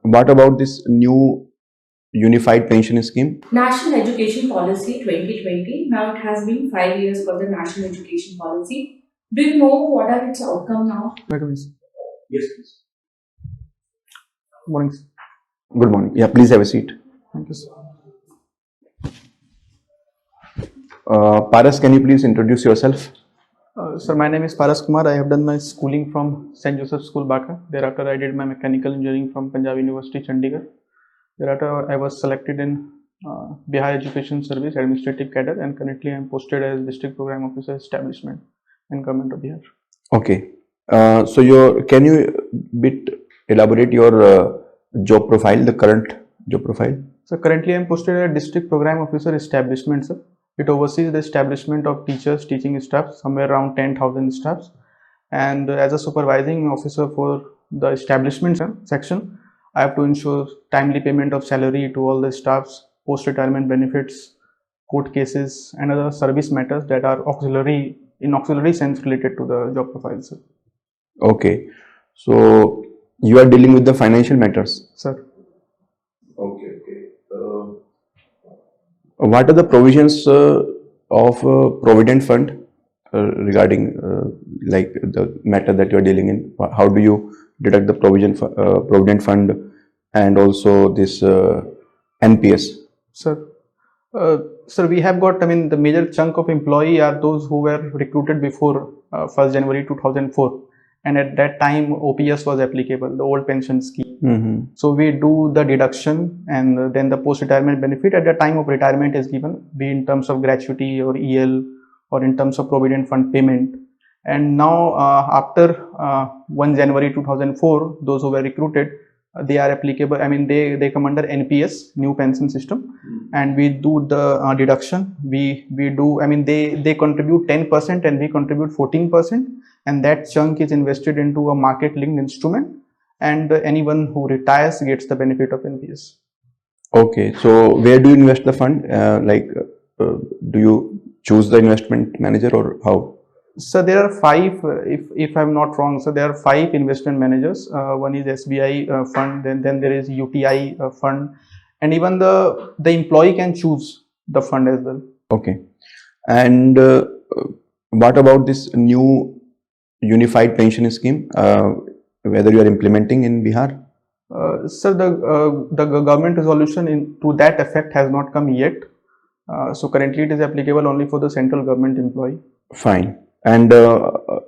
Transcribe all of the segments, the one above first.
What about this new unified pension scheme? National Education Policy 2020. Now it has been 5 years for the National Education Policy. Do you know what are its outcome now? Yes, please. Morning, sir. Good morning. Yeah, please have a seat. Thank you, sir. Paras, can you please introduce yourself? Sir, my name is Kumar. I have done my schooling from St. Joseph School, Baka. Thereafter, I did my mechanical engineering from Punjab University, Chandigarh. Thereafter, I was selected in Bihar Education Service Administrative Cadre, and currently I am posted as District Program Officer Establishment in Government of Bihar. Okay. Can you elaborate your job profile, the current job profile? So currently I am posted as District Program Officer Establishment, sir. It oversees the establishment of teachers, teaching staff, somewhere around 10,000 staffs. And as a supervising officer for the establishment section, I have to ensure timely payment of salary to all the staffs, post-retirement benefits, court cases, and other service matters that are auxiliary sense related to the job profile, sir. Okay. So you are dealing with the financial matters. Sir. Okay. What are the provisions of Provident Fund regarding like the matter that you are dealing in? How do you deduct the Provident Fund and also this NPS? Sir, sir, we have got, the major chunk of employee are those who were recruited before 1st January 2004. And at that time, OPS was applicable, the old pension scheme. So we do the deduction, and then the post-retirement benefit at the time of retirement is given, be in terms of gratuity or EL or in terms of provident fund payment. And now after 1 January 2004, those who were recruited, they are applicable, they come under NPS, new pension system, and we do the deduction. We do, they contribute 10% and we contribute 14%, and that chunk is invested into a market linked instrument, and anyone who retires gets the benefit of NPS. Okay, so where do you invest the fund? Do you choose the investment manager or how? So there are 5, if I'm not wrong, so there are 5 investment managers. One is SBI fund, then there is UTI fund, and even the employee can choose the fund as well. Okay, and what about this new unified pension scheme? Whether you are implementing in Bihar? Sir, the government resolution to that effect has not come yet. So currently it is applicable only for the central government employee. Fine. And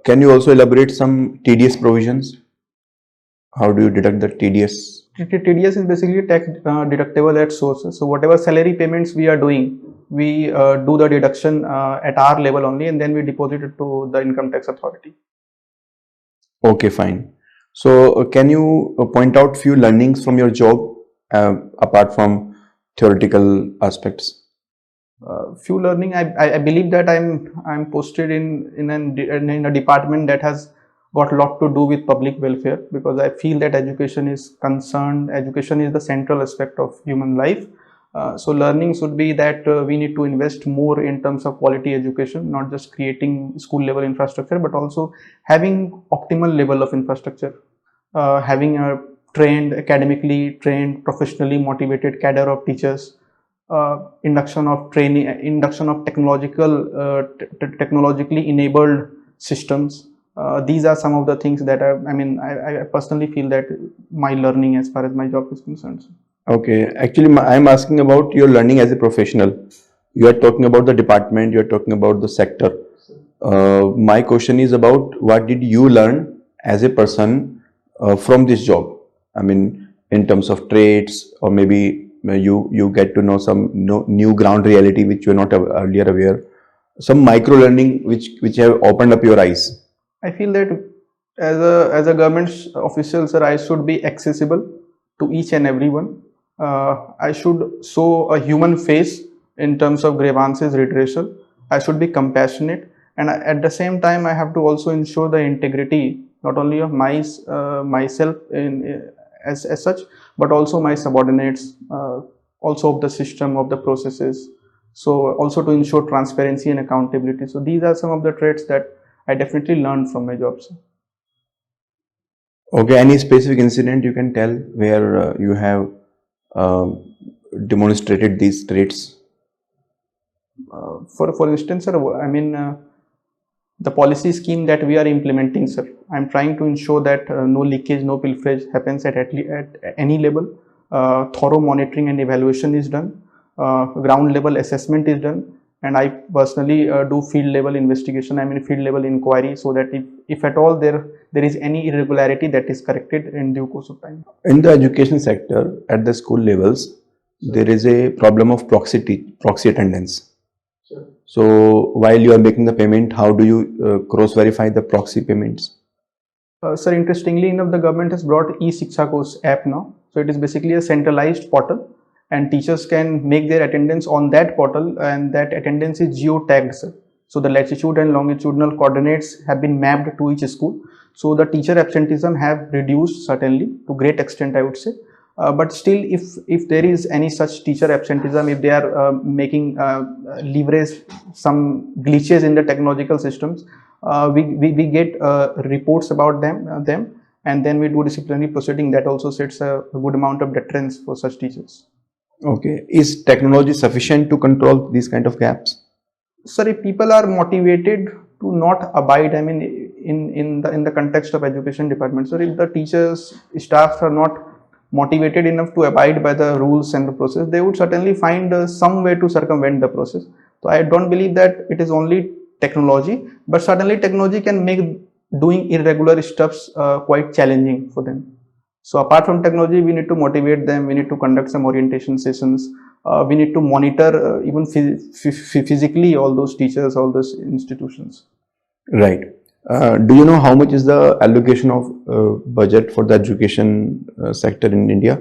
can you also elaborate some TDS provisions? How do you deduct the TDS? TDS is basically tax deductible at source. So whatever salary payments we are doing, we do the deduction at our level only, and then we deposit it to the income tax authority. Okay, fine. So can you point out few learnings from your job apart from theoretical aspects? Few learning. I believe that I'm posted in a department that has got a lot to do with public welfare, because I feel that education is the central aspect of human life. So learning should be that we need to invest more in terms of quality education, not just creating school level infrastructure, but also having optimal level of infrastructure, having a academically trained, professionally motivated cadre of teachers, induction of technologically enabled systems. These are some of the things that I personally feel that my learning as far as my job is concerned. Okay, actually I'm asking about your learning as a professional. You are talking about the department, you are talking about the sector. My question is about what did you learn as a person from this job? In terms of traits, or maybe you get to know some new ground reality which you were not earlier aware, some micro learning which have opened up your eyes. I feel that as a government official, sir, I should be accessible to each and everyone. I should show a human face in terms of grievances redressal. I should be compassionate, and at the same time I have to also ensure the integrity not only of myself as such, but also my subordinates, also of the system, of the processes. So also to ensure transparency and accountability. So these are some of the traits that I definitely learned from my jobs. Okay, any specific incident you can tell where you have uh, demonstrated these traits? For instance, sir, I mean, the policy scheme that we are implementing, sir, I'm trying to ensure that no leakage, no pilferage happens at any level. Thorough monitoring and evaluation is done. Ground level assessment is done. And I personally do field level investigation, I mean field level inquiry, so that if at all there is any irregularity, that is corrected in due course of time. In the education sector, at the school levels, there is a problem of proxy attendance. Sure. So while you are making the payment, how do you cross-verify the proxy payments? Sir, interestingly enough, the government has brought e-Shiksha Course app now. So it is basically a centralized portal, and teachers can make their attendance on that portal, and that attendance is geo-tagged, sir. So the latitude and longitudinal coordinates have been mapped to each school. So the teacher absenteeism have reduced certainly to great extent, I would say. But still, if there is any such teacher absenteeism, if they are making leverage some glitches in the technological systems, we get reports about them, and then we do disciplinary proceeding. That also sets a good amount of deterrence for such teachers. Okay, is technology sufficient to control these kind of gaps? Sir, if people are motivated to not abide, I mean, in the context of education department, sir, if the teachers, staffs are not motivated enough to abide by the rules and the process, they would certainly find some way to circumvent the process. So I don't believe that it is only technology, but certainly technology can make doing irregular stuffs quite challenging for them. So apart from technology, we need to motivate them, we need to conduct some orientation sessions, we need to monitor even physically all those teachers, all those institutions. Right. Do you know how much is the allocation of budget for the education sector in India?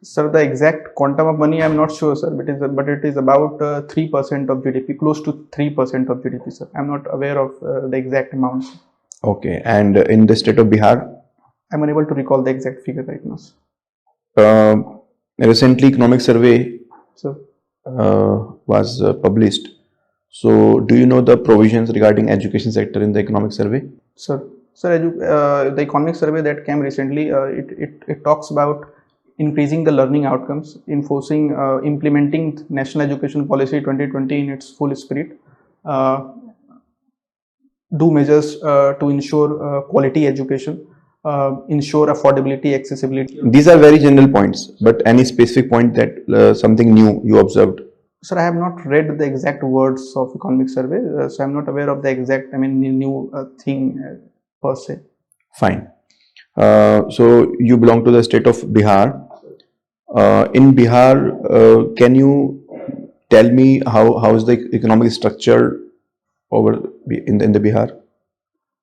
Sir, the exact quantum of money I'm not sure, sir, but it is about 3% of GDP, close to 3% of GDP, sir. I'm not aware of the exact amounts. Okay, and in the state of Bihar? I'm unable to recall the exact figure right now, sir. Recently, economic survey So, was published. So, do you know the provisions regarding education sector in the economic survey? sir, the economic survey that came recently, it talks about increasing the learning outcomes, enforcing, implementing National Education Policy 2020 in its full spirit, do measures to ensure quality education, ensure affordability, accessibility. These are very general points, but any specific point that something new you observed? Sir, I have not read the exact words of economic survey, so I'm not aware of the exact, I mean, new thing per se. Fine. So you belong to the state of Bihar. In Bihar, can you tell me how is the economic structure over in the Bihar?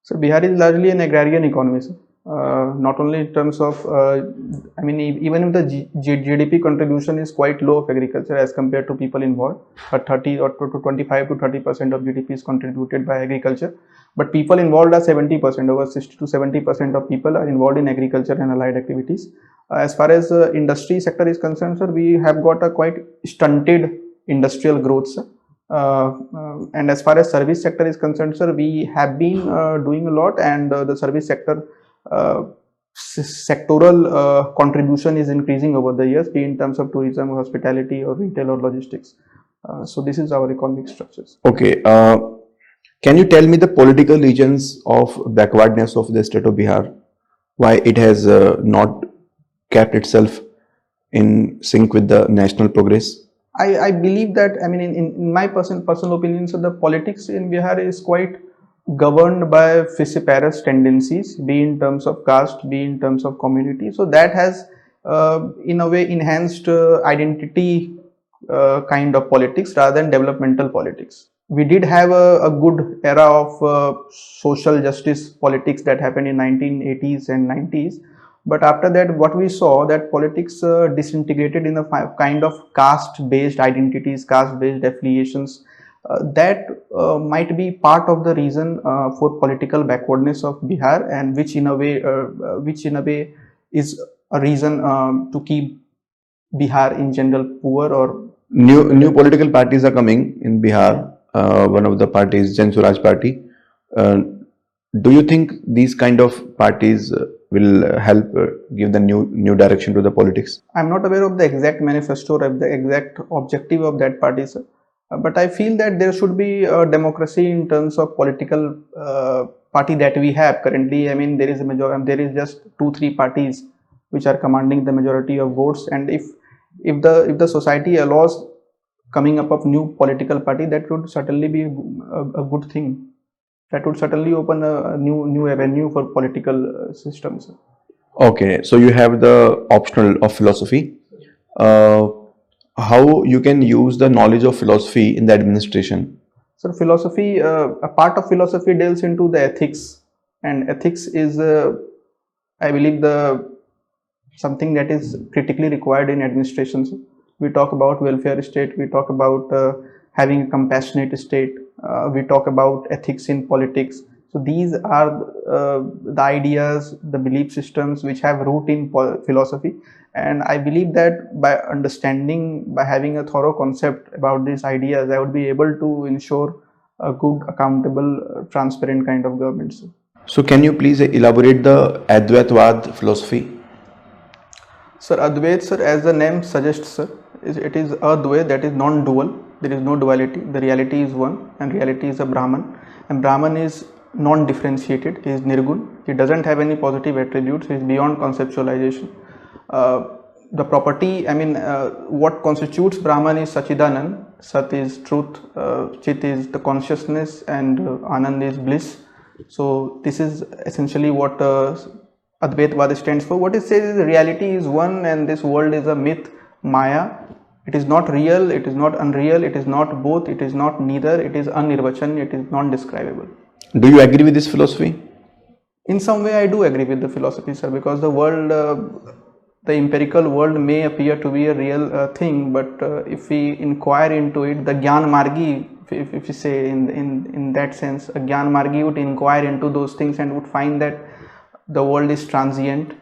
So Bihar is largely an agrarian economy, sir. Not only in terms of, I mean, even if the GDP contribution is quite low of agriculture as compared to people involved, but 30 or to 25 to 30% of GDP is contributed by agriculture. But people involved are 70%, over 60 to 70% of people are involved in agriculture and allied activities. As far as the industry sector is concerned, sir, we have got a quite stunted industrial growth, sir. And as far as service sector is concerned, sir, we have been doing a lot, and the service sector sectoral contribution is increasing over the years, be in terms of tourism, hospitality, or retail or logistics. So this is our economic structures. Okay. Can you tell me the political regions of backwardness of the state of Bihar? Why it has not kept itself in sync with the national progress? I believe that, I mean, in my personal opinion, so the politics in Bihar is quite governed by vociferous tendencies, be in terms of caste, be in terms of community. So that has in a way enhanced identity kind of politics rather than developmental politics. We did have a good era of social justice politics that happened in 1980s and 90s. But after that, what we saw that politics disintegrated in a kind of caste-based identities, caste-based affiliations. That might be part of the reason for political backwardness of Bihar, and which in a way is a reason to keep Bihar in general poor. Or New political parties are coming in Bihar. One of the parties, Jan Swaraj Party. Do you think these kind of parties will help give the new direction to the politics? I'm not aware of the exact manifesto or the exact objective of that party, sir. But I feel that there should be a democracy in terms of political party that we have currently. I mean, there is just 2-3 parties which are commanding the majority of votes, and if the society allows coming up of new political party, that would certainly be a good thing. That would certainly open a new avenue for political systems. Okay, so you have the optional of philosophy. How you can use the knowledge of philosophy in the administration? So philosophy, a part of philosophy delves into the ethics, and ethics is, I believe, the something that is critically required in administrations. We talk about welfare state, we talk about having a compassionate state, we talk about ethics in politics. So these are the ideas, the belief systems which have root in philosophy, and I believe that by having a thorough concept about these ideas, I would be able to ensure a good, accountable, transparent kind of government. So can you please elaborate the Advaitwad philosophy? Sir, Advait, sir, as the name suggests, sir, it is Advait, that is non-dual. There is no duality. The reality is one, and reality is a Brahman. And Brahman is non-differentiated. He is Nirgun. He doesn't have any positive attributes. He is beyond conceptualization. The property, I mean, what constitutes Brahman is Sachidanand. Sat is truth, Chit is the consciousness, and Anand is bliss. So this is essentially what Advaitwada stands for. What it says is reality is one, and this world is a myth, Maya. It is not real, it is not unreal, it is not both, it is not neither, it is unirvachan, it is non-describable. Do you agree with this philosophy? In some way, I do agree with the philosophy, sir, because the world, the empirical world may appear to be a real thing, but if we inquire into it, the Gyan Margi, if you say in that sense, a Gyan Margi would inquire into those things and would find that the world is transient,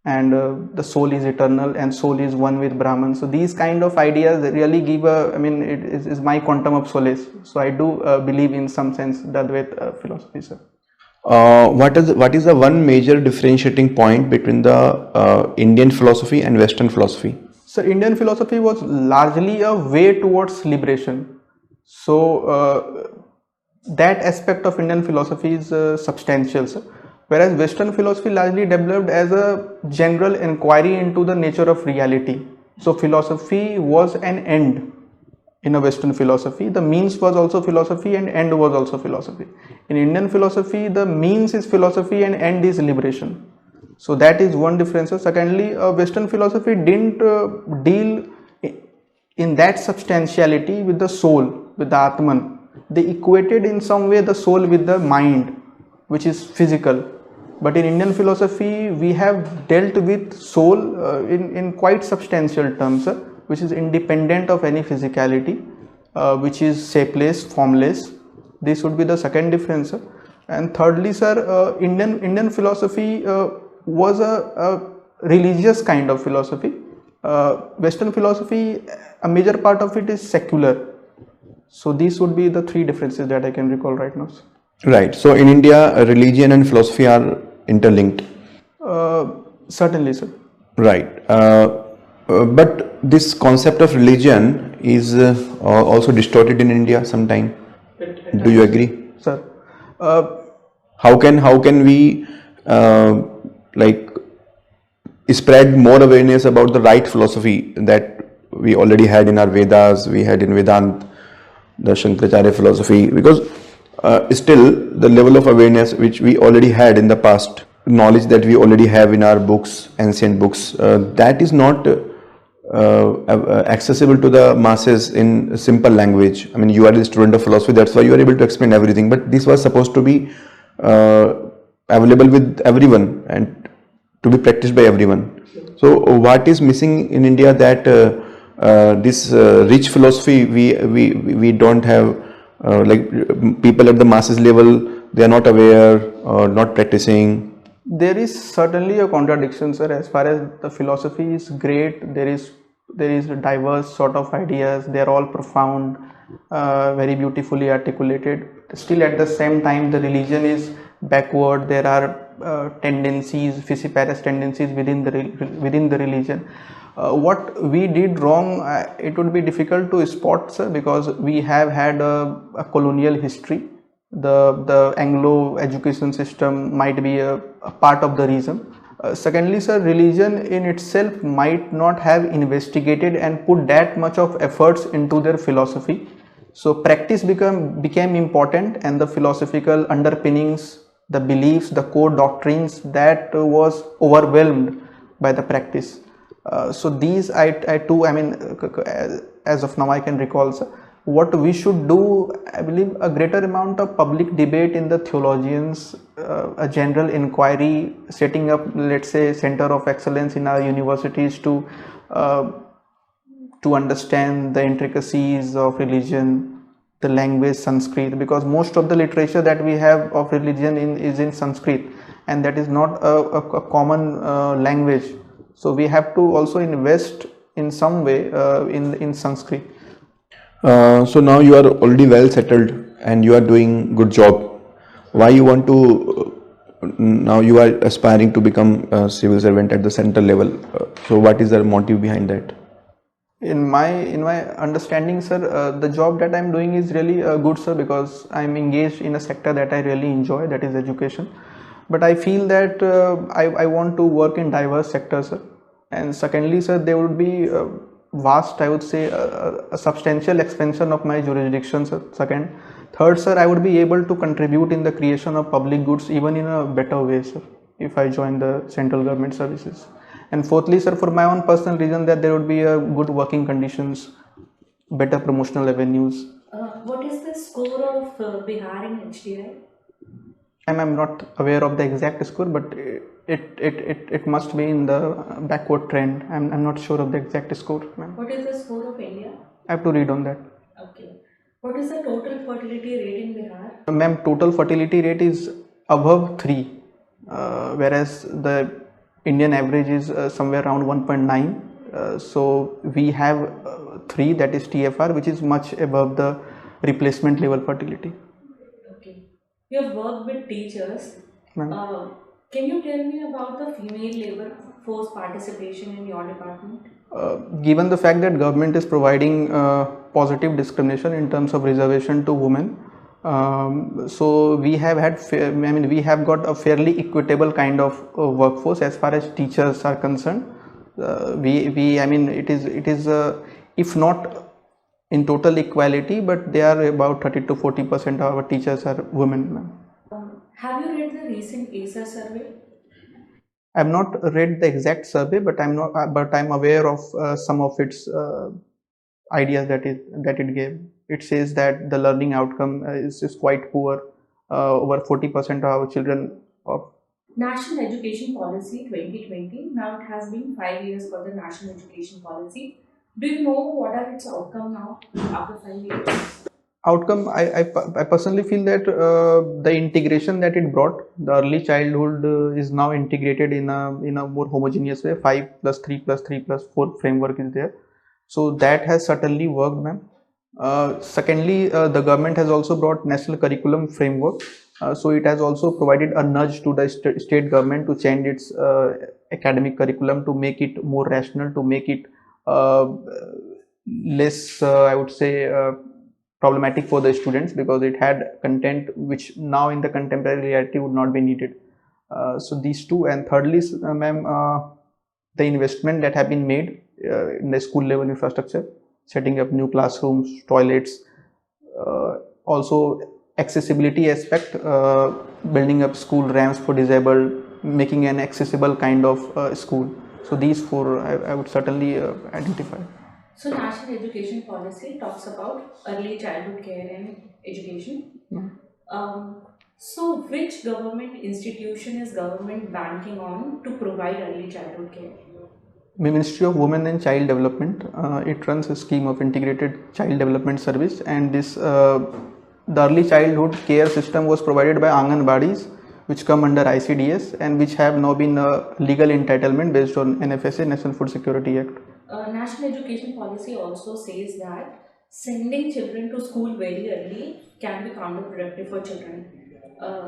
and the soul is eternal, and soul is one with Brahman. So these kind of ideas really give I mean, it is my quantum of solace. So I do believe in some sense the Advait philosophy, sir. What is the one major differentiating point between the Indian philosophy and Western philosophy? So Indian philosophy was largely a way towards liberation. So that aspect of Indian philosophy is substantial, sir. Whereas Western philosophy largely developed as a general inquiry into the nature of reality. So philosophy was an end in a Western philosophy. The means was also philosophy, and end was also philosophy. In Indian philosophy, the means is philosophy and end is liberation. So that is one difference. Secondly, Western philosophy didn't deal in that substantiality with the soul, with the Atman. They equated in some way the soul with the mind, which is physical. But in Indian philosophy, we have dealt with soul in quite substantial terms, which is independent of any physicality, which is shapeless, formless. This would be the second difference. And thirdly, sir, Indian philosophy was a religious kind of philosophy. Western philosophy, a major part of it is secular. So these would be the three differences that I can recall right now, sir. Right. So in India, religion and philosophy are interlinked. Certainly, sir. Right. But this concept of religion is also distorted in India sometime. Do you agree? Sir. How can we like spread more awareness about the right philosophy that we already had in our Vedas, we had in Vedanta, the Shankaracharya philosophy, because still the level of awareness which we already had in the past, knowledge that we already have in our books, ancient books, that is not accessible to the masses in simple language. I mean, you are a student of philosophy, that's why you are able to explain everything, but this was supposed to be available with everyone and to be practiced by everyone. So what is missing in India that this rich philosophy we don't have, like people at the masses level, they are not aware or not practicing? There is certainly a contradiction, sir. As far as the philosophy is great, there is diverse sort of ideas. They are all profound, very beautifully articulated. Still, at the same time, the religion is backward. There are tendencies, fissiparous tendencies within the religion. What we did wrong, it would be difficult to spot, sir, because we have had a colonial history. The Anglo education system might be a part of the reason. Secondly, sir, religion in itself might not have investigated and put that much of efforts into their philosophy. So practice became important, and the philosophical underpinnings, the beliefs, the core doctrines, that was overwhelmed by the practice. So these I too, I mean, as of now I can recall, sir. What we should do, I believe, a greater amount of public debate in the theologians, a general inquiry, setting up, let's say, center of excellence in our universities uh, to understand the intricacies of religion, the language Sanskrit, because most of the literature that we have of religion is in Sanskrit, and that is not a common language. So we have to also invest in some way in Sanskrit. So now you are already well settled and you are doing good job. Why you want to now you are aspiring to become a civil servant at the central level? So what is the motive behind that? In my understanding, sir, the job that I'm doing is really good, sir, because I'm engaged in a sector that I really enjoy, that is education. But I feel that I want to work in diverse sectors, sir. And secondly, sir, there would be vast, I would say, a substantial expansion of my jurisdiction, sir. Second, third, sir, I would be able to contribute in the creation of public goods even in a better way, sir, if I join the central government services. And fourthly, sir, for my own personal reason, that there would be a good working conditions, better promotional avenues. What is the score of Bihar in HDI? I'm not aware of the exact score, but it must be in the backward trend. I'm not sure of the exact score, ma'am. What is the score of India? I have to read on that. Okay. What is the total fertility rate in Bihar? Ma'am, total fertility rate is above 3, whereas the Indian average is somewhere around 1.9. So we have 3, that is TFR, which is much above the replacement level fertility. Okay. You have worked with teachers. Ma'am. Can you tell me about the female labor force participation in your department? Given the fact that government is providing positive discrimination in terms of reservation to women, so we have had, we have got a fairly equitable kind of workforce as far as teachers are concerned. It is if not in total equality, but they are about 30 to 40% of our teachers are women. Have you read the recent ASA survey? I have not read the exact survey, but I'm aware of some of its ideas that it gave. It says that the learning outcome is quite poor. Over 40% of our children of National Education Policy 2020. Now it has been 5 years for the National Education Policy. Do you know what are its outcome now after 5 years? outcome, I personally feel that the integration that it brought, the early childhood is now integrated in a more homogeneous way. 5 plus 3 plus 3 plus 4 framework is there, so that has certainly worked, ma'am. Secondly, the government has also brought national curriculum framework, so it has also provided a nudge to the state government to change its academic curriculum, to make it more rational, to make it less, I would say, problematic for the students, because it had content which now in the contemporary reality would not be needed. So these two, and thirdly, ma'am, the investment that have been made in the school level infrastructure, setting up new classrooms, toilets, also accessibility aspect, building up school ramps for disabled, making an accessible kind of school. So these four I would certainly identify. So National Education Policy talks about early childhood care and education. So which government institution is government banking on to provide early childhood care? Ministry of Women and Child Development. It runs a scheme of integrated child development service, and this the early childhood care system was provided by Anganwadis, which come under ICDS and which have now been legal entitlement based on NFSA, National Food Security Act. National Education Policy also says that sending children to school very early can be counterproductive for children.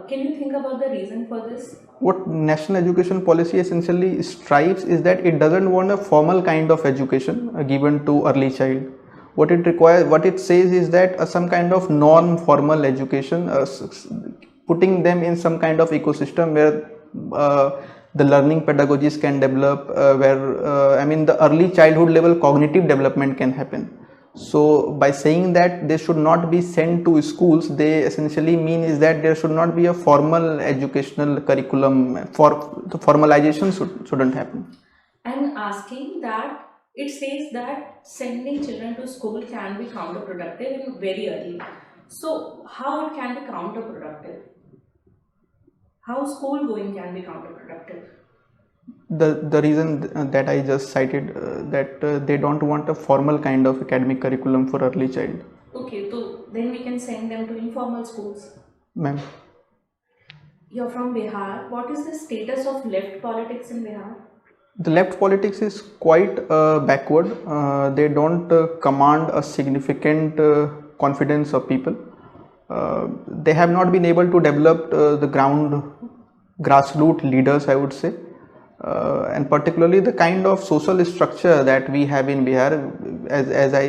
Can you think about the reason for this? What national education policy essentially strives is that it doesn't want a formal kind of education given to early child. What it requires, what it says is that some kind of non-formal education, putting them in some kind of ecosystem where the learning pedagogies can develop, where the early childhood level cognitive development can happen. So by saying that they should not be sent to schools, they essentially mean is that there should not be a formal educational curriculum. For the formalization shouldn't happen. I'm asking that it says that sending children to school can be counterproductive and very early. So how it can be counterproductive? How school going can be counterproductive? The reason that I just cited, that they don't want a formal kind of academic curriculum for early child. Okay, so then we can send them to informal schools. Ma'am, You're from Bihar. What is the status of left politics in Bihar? the left politics is quite backward. They don't command a significant confidence of people. They have not been able to develop the grassroots leaders, I would say. And particularly the kind of social structure that we have in Bihar, as I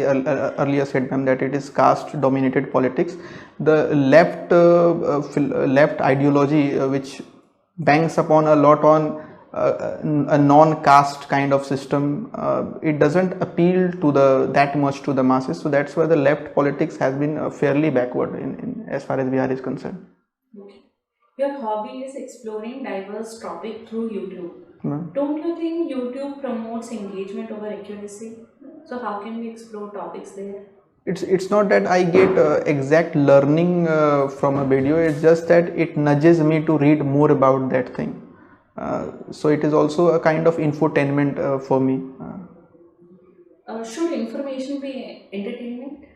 earlier said, ma'am, that it is caste dominated politics. The left ideology, which banks upon a lot on a non-caste kind of system, it doesn't appeal to that much to the masses. So that's why the left politics has been fairly backward in as far as Bihar is concerned. Okay. Your hobby is exploring diverse topic through YouTube. Ma'am. Don't you think YouTube promotes engagement over accuracy? So how can we explore topics there? It's not that I get exact learning from a video. It's just that it nudges me to read more about that thing. So it is also a kind of infotainment for me. Should information be entertainment?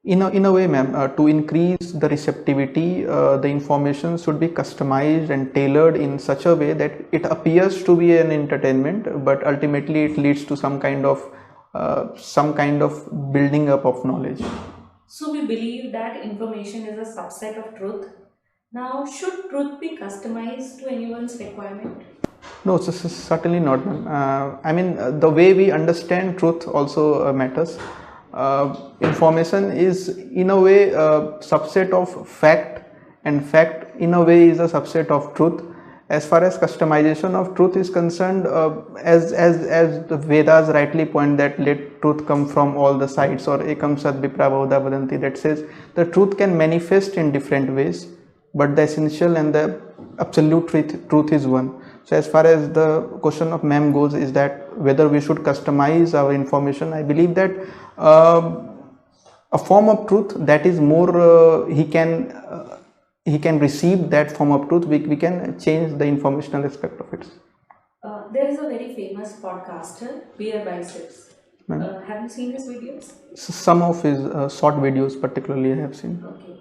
In a way, ma'am, to increase the receptivity, the information should be customized and tailored in such a way that it appears to be an entertainment, but ultimately it leads to some kind of building up of knowledge. So we believe that information is a subset of truth. Now, should truth be customized to anyone's requirement? No, certainly not, ma'am. The way we understand truth also matters. Information is in a way a subset of fact, and fact in a way is a subset of truth. As far as customization of truth is concerned, as the Vedas rightly point that let truth come from all the sides, or ekam sat viprabodha vadanti, that says the truth can manifest in different ways, but the essential and the absolute truth is one. So as far as the question of ma'am goes, is that whether we should customize our information, I believe that a form of truth that is more he can receive that form of truth, we can change the informational aspect of it. There is a very famous podcaster, Beer Biceps. Have you seen his videos? Some of his short videos particularly I have seen. Okay.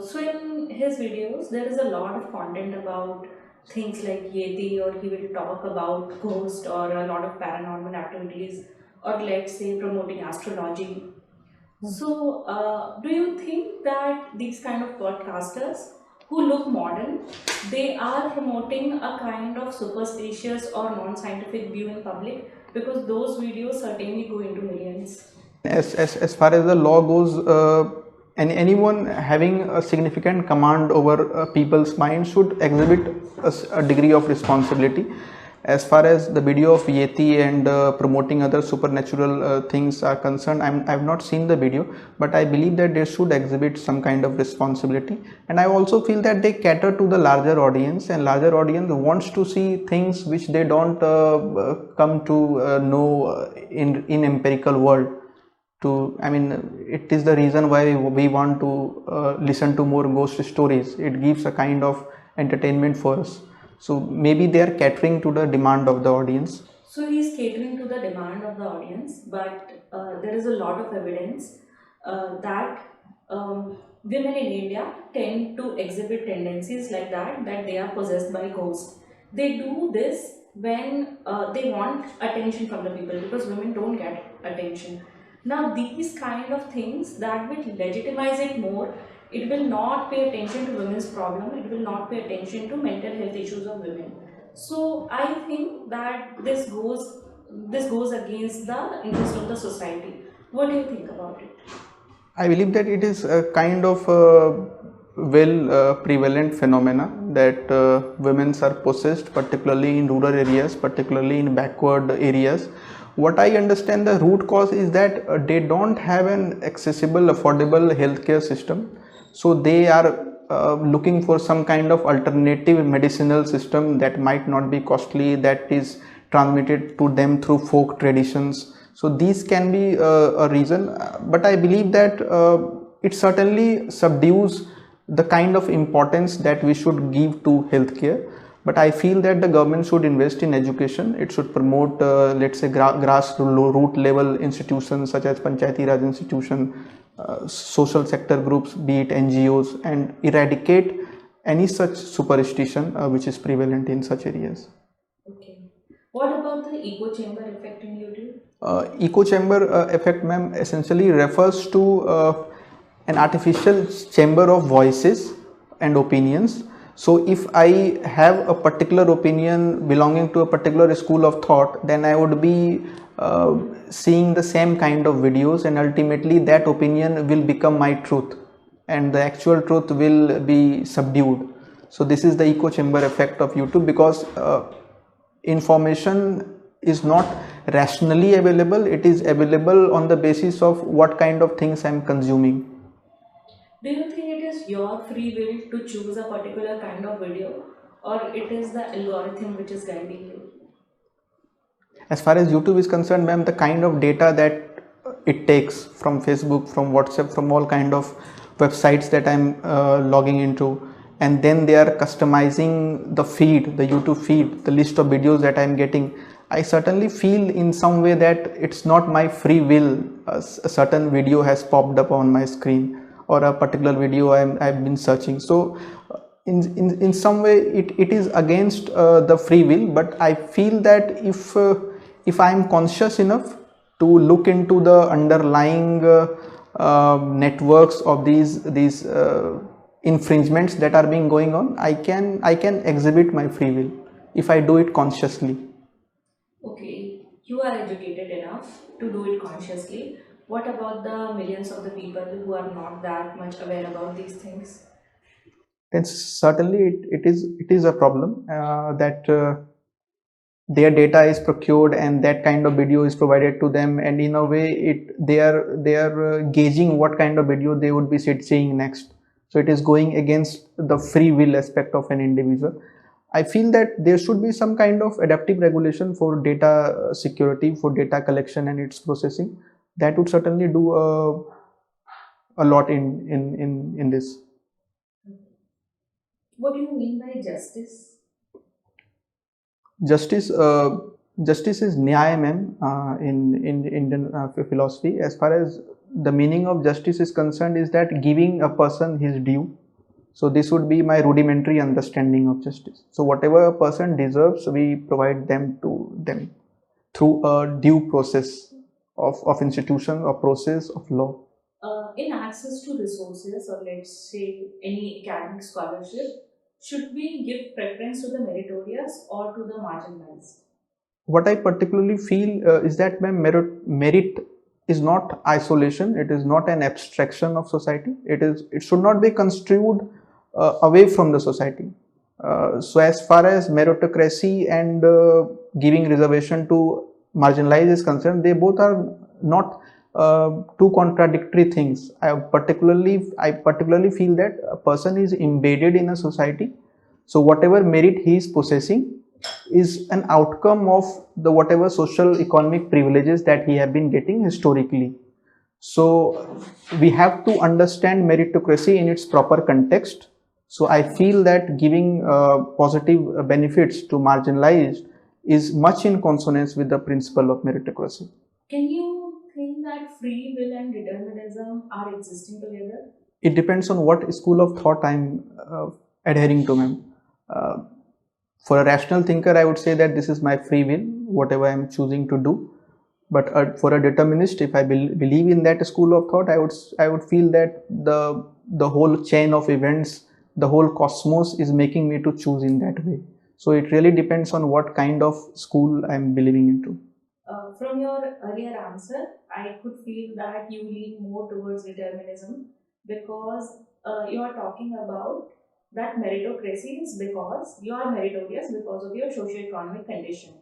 So in his videos, there is a lot of content about things like Yeti, or he will talk about ghost or a lot of paranormal activities, or let's say promoting astrology. So do you think that these kind of podcasters who look modern, they are promoting a kind of superstitious or non-scientific view in public? Because those videos certainly go into millions. As far as the law goes, anyone having a significant command over people's mind should exhibit a degree of responsibility. As far as the video of Yeti and promoting other supernatural things are concerned, I have not seen the video, but I believe that they should exhibit some kind of responsibility. And I also feel that they cater to the larger audience, and larger audience wants to see things which they don't come to know in empirical world. It is the reason why we want to listen to more ghost stories. It gives a kind of entertainment for us. So maybe they are catering to the demand of the audience. So he's catering to the demand of the audience, but there is a lot of evidence that women in India tend to exhibit tendencies like that they are possessed by ghosts. They do this when they want attention from the people, because women don't get attention. Now these kind of things that will legitimize it more, It will not pay attention to women's problem. It will not pay attention to mental health issues of women. So I think that this goes against the interest of the society. What do you think about it? I believe that it is a kind of prevalent phenomena that women are possessed, particularly in rural areas, particularly in backward areas. What I understand the root cause is that they don't have an accessible, affordable healthcare system. So they are looking for some kind of alternative medicinal system that might not be costly, that is transmitted to them through folk traditions. So these can be a reason, but I believe that it certainly subdues the kind of importance that we should give to healthcare. But I feel that the government should invest in education. It should promote, let's say, grassroots level institutions such as Panchayati Raj institution, social sector groups, be it NGOs, and eradicate any such superstition which is prevalent in such areas. Okay. What about the echo chamber effect in YouTube? Echo chamber effect, ma'am, essentially refers to an artificial chamber of voices and opinions. So if I have a particular opinion belonging to a particular school of thought, then I would be seeing the same kind of videos, and ultimately that opinion will become my truth and the actual truth will be subdued. So this is the echo chamber effect of YouTube, because information is not rationally available. It is available on the basis of what kind of things I am consuming. Do you think it is your free will to choose a particular kind of video, or it is the algorithm which is guiding you? As far as YouTube is concerned, ma'am, the kind of data that it takes from Facebook, from WhatsApp, from all kind of websites that I'm logging into, and then they are customizing the feed, the YouTube feed, the list of videos that I'm getting. I certainly feel in some way that it's not my free will. A certain video has popped up on my screen, or a particular video I've been searching. So in some way it is against the free will. But I feel that if I am conscious enough to look into the underlying networks of these infringements that are being going on, I can exhibit my free will if I do it consciously. Okay, you are educated enough to do it consciously. What about the millions of the people who are not that much aware about these things? Then certainly it is a problem that their data is procured and that kind of video is provided to them, and in a way they are gauging what kind of video they would be seeing next. So it is going against the free will aspect of an individual. I feel that there should be some kind of adaptive regulation for data security, for data collection and its processing. That would certainly do a lot in this. What do you mean by justice? Justice is nyaya, ma'am, in Indian philosophy. As far as the meaning of justice is concerned, is that giving a person his due. So this would be my rudimentary understanding of justice. So whatever a person deserves, we provide them to them through a due process of institution or process of law. In access to resources, or let's say any academic scholarship, should we give preference to the meritorious or to the marginalized? What I particularly feel is that merit is not isolation. It is not an abstraction of society. It should not be construed away from the society. So as far as meritocracy and giving reservation to marginalized is concerned, they both are not two contradictory things. I particularly feel that a person is embedded in a society. So whatever merit he is possessing is an outcome of the whatever social economic privileges that he have been getting historically. So we have to understand meritocracy in its proper context. So I feel that giving positive benefits to marginalized is much in consonance with the principle of meritocracy. Can you think that free will and determinism are existing together? It depends on what school of thought I'm adhering to, ma'am. For a rational thinker, I would say that this is my free will, whatever I'm choosing to do. But for a determinist, if I believe in that school of thought, I would feel that the whole chain of events, the whole cosmos is making me to choose in that way. So it really depends on what kind of school I'm believing into. From your earlier answer, I could feel that you lean more towards determinism because you are talking about that meritocracy is because you are meritorious because of your socio-economic condition.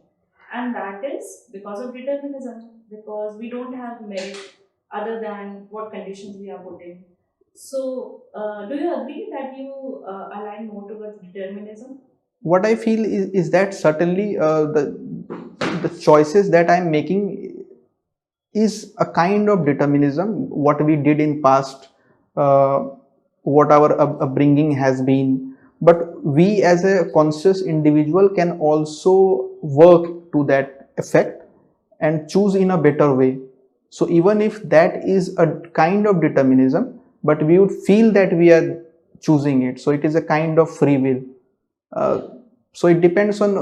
And that is because of determinism, because we don't have merit other than what conditions we are put in. So, do you agree that you align more towards determinism? What I feel is that certainly the choices that I'm making is a kind of determinism. What we did in past, what our upbringing has been, but we as a conscious individual can also work to that effect and choose in a better way. So even if that is a kind of determinism, but we would feel that we are choosing it, so it is a kind of free will. So it depends on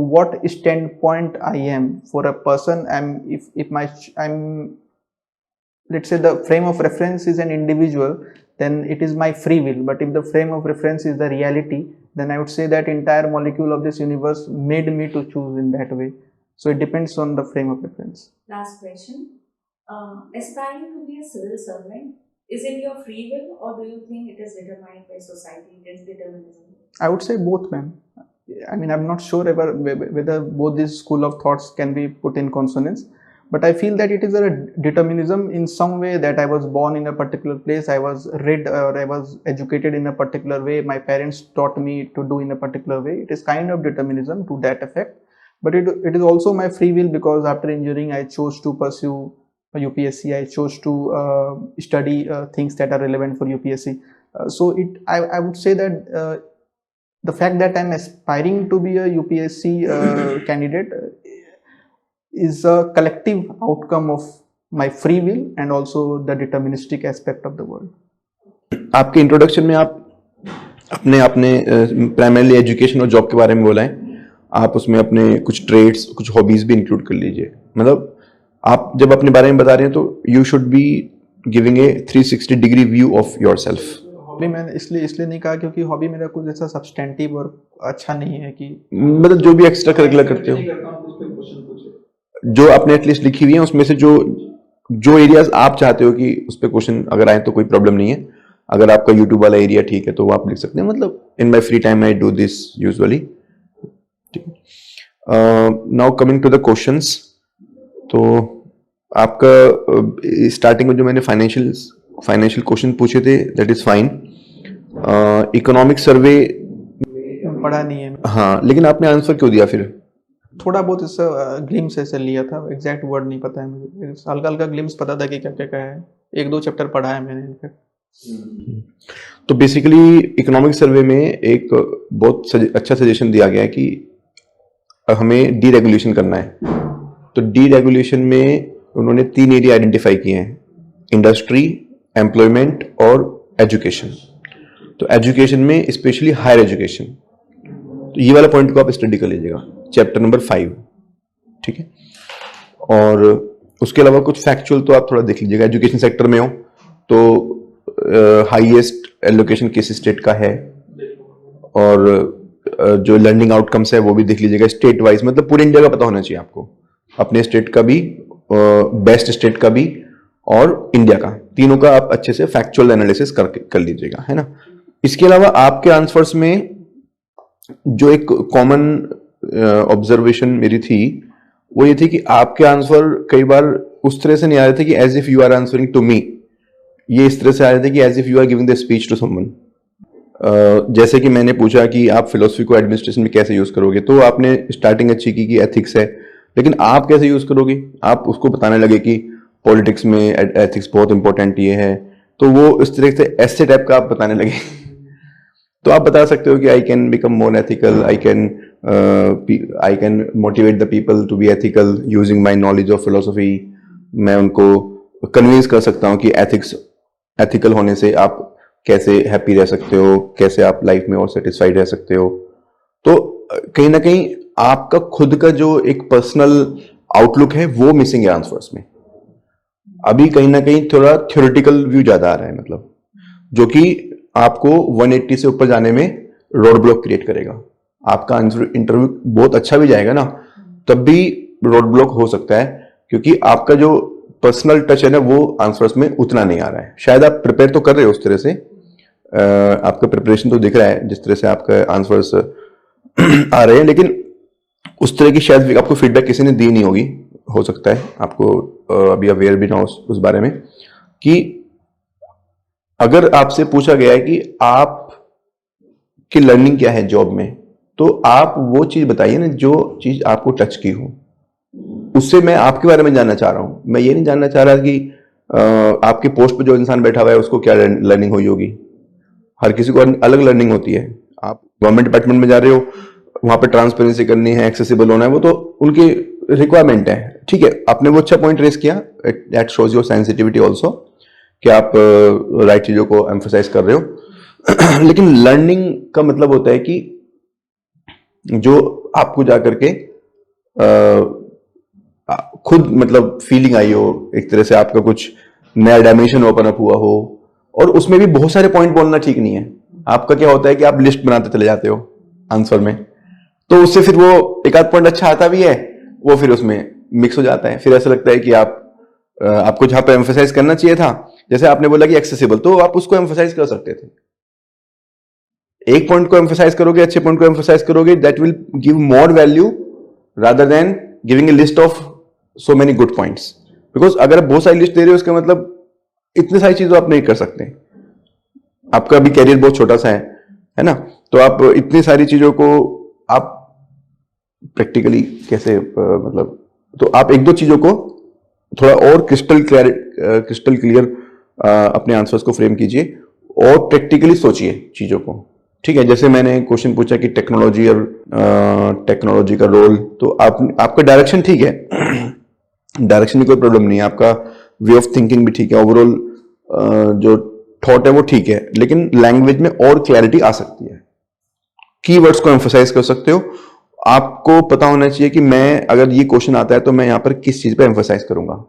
what standpoint I am. For a person, I'm, let's say the frame of reference is an individual, then it is my free will. But if the frame of reference is the reality, then I would say that entire molecule of this universe made me to choose in that way. So it depends on the frame of reference. Last question. Aspiring to be a civil servant, is it your free will or do you think it is determined by society, it is determinism? I would say both, ma'am. I mean, I'm not sure whether both these school of thoughts can be put in consonance, but I feel that it is a determinism in some way, that I was born in a particular place, I was read or I was educated in a particular way, my parents taught me to do in a particular way. It is kind of determinism to that effect. But it is also my free will, because after engineering I chose to pursue UPSC, I chose to study things that are relevant for UPSC. So I would say that the fact that I'm aspiring to be a UPSC candidate is a collective outcome of my free will and also the deterministic aspect of the world. आपके introduction में आप अपने अपने primarily education और job के बारे में बोला है, आप उसमें अपने कुछ ट्रेड्स, कुछ हॉबीज भी इंक्लूड कर लीजिए. मतलब आप जब अपने बारे में बता रहे हैं तो you should be giving a 360 degree view of yourself. Hobby मैंने इसलिए नहीं कहा क्योंकि हॉबी मेरा कुछ ऐसा सब्सटेंटिव और अच्छा नहीं है कि मतलब जो भी एक्स्ट्रा करिकुलर करते हो, जो आपने एटलीस्ट लिखी हुई है उसमें से जो एरियाज आप चाहते हो कि उस पर क्वेश्चन अगर आए तो कोई प्रॉब्लम नहीं है. अगर आपका यूट्यूब वाला एरिया ठीक है तो वो आप लिख सकते हैं. मतलब in my free time I do this usually. Now coming to the questions. तो आपका स्टार्टिंग में जो मैंने फाइनेंशियल क्वेश्चन पूछे थे, that is fine. Economic survey पढ़ा नहीं है. हाँ, लेकिन आपने आंसर क्यों दिया फिर? थोड़ा बहुत इससे ग्लिम्स ऐसे लिया था, एग्जैक्ट वर्ड नहीं पता है मुझे, हल्का हल्का ग्लिम्स पता था कि क्या क्या क्या है. 1-2 चैप्टर पढ़ा है मैंने इनका. तो बेसिकली इकोनॉमिक सर्वे में एक बहुत अच्छा सजेशन दिया गया है कि हमें डीरेगुलेशन करना है. तो डीरेगुलेशन में उन्होंने 3 एरिया आइडेंटिफाई किए हैं: इंडस्ट्री, एम्प्लॉयमेंट और एजुकेशन. तो एजुकेशन में स्पेशली हायर एजुकेशन, तो ये वाला पॉइंट को आप स्टडी कर लीजिएगा, चैप्टर नंबर 5. ठीक है. और उसके अलावा कुछ फैक्चुअल तो आप थोड़ा देख लीजिएगा. एजुकेशन सेक्टर में हो तो हाईएस्ट एलोकेशन किस स्टेट का है, और जो लर्निंग आउटकम्स है वो भी देख लीजिएगा स्टेट वाइज. मतलब पूरे इंडिया का पता होना चाहिए आपको, अपने स्टेट का भी, बेस्ट स्टेट का भी और इंडिया का, तीनों का आप अच्छे से फैक्चुअल एनालिसिस कर लीजिएगा, है ना. इसके अलावा आपके आंसर्स में जो एक कॉमन ऑब्जर्वेशन मेरी थी वो ये थी कि आपके आंसर कई बार उस तरह से नहीं आ रहे थे कि as if you are answering to me, ये इस तरह से आ रहे थे कि as if you are giving the speech to someone. जैसे कि मैंने पूछा कि आप फिलोसफी को एडमिनिस्ट्रेशन में कैसे यूज करोगे, तो आपने स्टार्टिंग अच्छी की कि एथिक्स है, लेकिन आप कैसे यूज करोगे? आप उसको बताने लगे कि पॉलिटिक्स में एथिक्स बहुत इंपॉर्टेंट ये है, तो वो इस तरह से ऐसे टाइप का आप बताने लगे. तो आप बता सकते हो कि I can become more ethical, I can motivate the people to be ethical using my knowledge of philosophy. मैं उनको कन्विंस कर सकता हूँ कि एथिकल होने से आप कैसे हैप्पी रह सकते हो, कैसे आप लाइफ में और सेटिस्फाइड रह सकते हो. तो कहीं ना कहीं आपका खुद का जो एक पर्सनल आउटलुक है वो मिसिंग है आंसर्स में। अभी कहीं ना कहीं थोड़ा थ्योरेटिकल व्यू ज्यादा आ रहा है, मतलब जो कि आपको 180 से ऊपर जाने में रोड ब्लॉक क्रिएट करेगा। आपका आंसर इंटरव्यू बहुत अच्छा भी जाएगा ना, तब भी रोड ब्लॉक हो सकता है, क्योंकि आपका जो पर्सनल टच है ना वो आंसर्स में उतना नहीं आ रहा है। शायद आप प्रिपेयर तो कर रहे हो उस तरह से, आपका प्रिपरेशन तो दिख रहा है जिस तरह से आपका आंसर्स आ रहे हैं, लेकिन उस तरह की शायद आपको फीडबैक किसी ने दी नहीं होगी। हो सकता है आपको अभी अवेयर भी ना हो उस बारे में, कि अगर आपसे पूछा गया है कि आप की लर्निंग क्या है जॉब में, तो आप वो चीज बताइए ना जो चीज आपको टच की हो। उससे मैं आपके बारे में जानना चाह रहा हूं, मैं ये नहीं जानना चाह रहा कि आपके पोस्ट पे जो इंसान बैठा हुआ है उसको क्या लर्निंग हुई होगी। हर किसी को अलग लर्निंग होती है। आप गवर्नमेंट डिपार्टमेंट में जा रहे हो, वहां पे ट्रांसपेरेंसी करनी है, एक्सेसिबल होना है, वो तो उनकी रिक्वायरमेंट है। ठीक है, आपने वो अच्छा पॉइंट रेस किया, that shows your sensitivity also, कि आप राइट चीजों को एम्फोसाइज कर रहे हो। लेकिन लर्निंग का मतलब होता है कि जो आपको जाकर के खुद मतलब फीलिंग आई हो, एक तरह से आपका कुछ नया डायमेंशन ओपन अप हुआ हो। और उसमें भी बहुत सारे पॉइंट बोलना ठीक नहीं है। आपका क्या होता है कि आप लिस्ट बनाते चले जाते हो आंसर में, तो उससे फिर वो एक आध पॉइंट अच्छा आता भी है, वो फिर उसमें मिक्स हो जाता है। फिर ऐसा लगता है कि आपको जहां पे एम्फोसाइज करना चाहिए था, जैसे आपने बोला कि एक्सेसिबल, तो आप उसको एम्फोसाइज कर सकते थे। एक पॉइंट को एम्फोसाइज करोगे, अच्छे पॉइंट को एम्फोसाइज करोगे, that will give more value rather than giving a list of so many good points. Because अगर आप बहुत सारी लिस्ट दे रहे हो, उसका मतलब इतनी सारी चीजें आप नहीं कर सकते। आपका भी कैरियर बहुत छोटा सा है ना, तो आप इतनी सारी चीजों को आप प्रैक्टिकली कैसे मतलब, तो आप एक दो चीजों को थोड़ा और क्रिस्टल क्लियर अपने आंसर्स को फ्रेम कीजिए और प्रैक्टिकली सोचिए चीजों को। ठीक है, जैसे मैंने क्वेश्चन पूछा कि टेक्नोलॉजी और टेक्नोलॉजी का रोल, तो आपका डायरेक्शन ठीक है, डायरेक्शन में कोई प्रॉब्लम नहीं है, आपका वे ऑफ थिंकिंग भी ठीक है, ओवरऑल जो थॉट है वो ठीक है, लेकिन लैंग्वेज में और क्लैरिटी आ सकती है। कीवर्ड्स को एम्फोसाइज कर सकते हो। आपको पता होना चाहिए कि मैं अगर ये क्वेश्चन आता है तो मैं यहां पर किस चीज पे एम्फोसाइज करूंगा,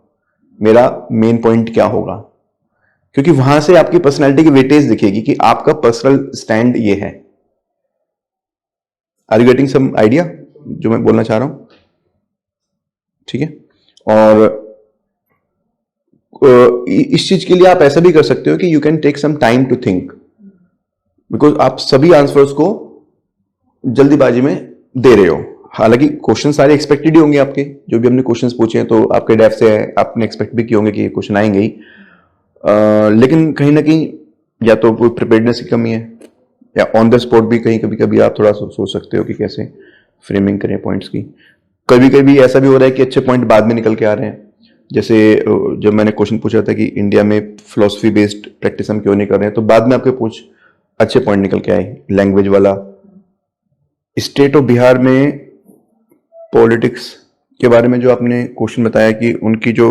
मेरा मेन पॉइंट क्या होगा, क्योंकि वहां से आपकी पर्सनैलिटी की वेटेज दिखेगी कि आपका पर्सनल स्टैंड ये है। Are you getting some idea जो मैं बोलना चाह रहा हूं? ठीक है, और इस चीज के लिए आप ऐसा भी कर सकते हो कि you can take some time to think, because आप सभी आंसर्स को जल्दीबाजी में दे रहे हो। हालांकि क्वेश्चन सारे एक्सपेक्टेड ही होंगे आपके, जो भी हमने क्वेश्चंस पूछे हैं तो आपके डेफ से आपने एक्सपेक्ट भी किए होंगे कि ये क्वेश्चन आएंगे ही। लेकिन कहीं ना कहीं या तो प्रिपेयर्डनेस की कमी है, या ऑन द स्पॉट भी कहीं कभी कभी आप थोड़ा सोच सकते हो कि कैसे फ्रेमिंग करें पॉइंट्स की। कभी कभी ऐसा भी हो रहा है कि अच्छे पॉइंट बाद में निकल के आ रहे हैं। जैसे जब मैंने क्वेश्चन पूछा था कि इंडिया में फिलोसफी बेस्ड प्रैक्टिस हम क्यों नहीं कर रहे हैं, तो बाद में आपके कुछ अच्छे पॉइंट निकल के आए, लैंग्वेज वाला। स्टेट ऑफ बिहार में पॉलिटिक्स के बारे में जो आपने क्वेश्चन बताया कि उनकी जो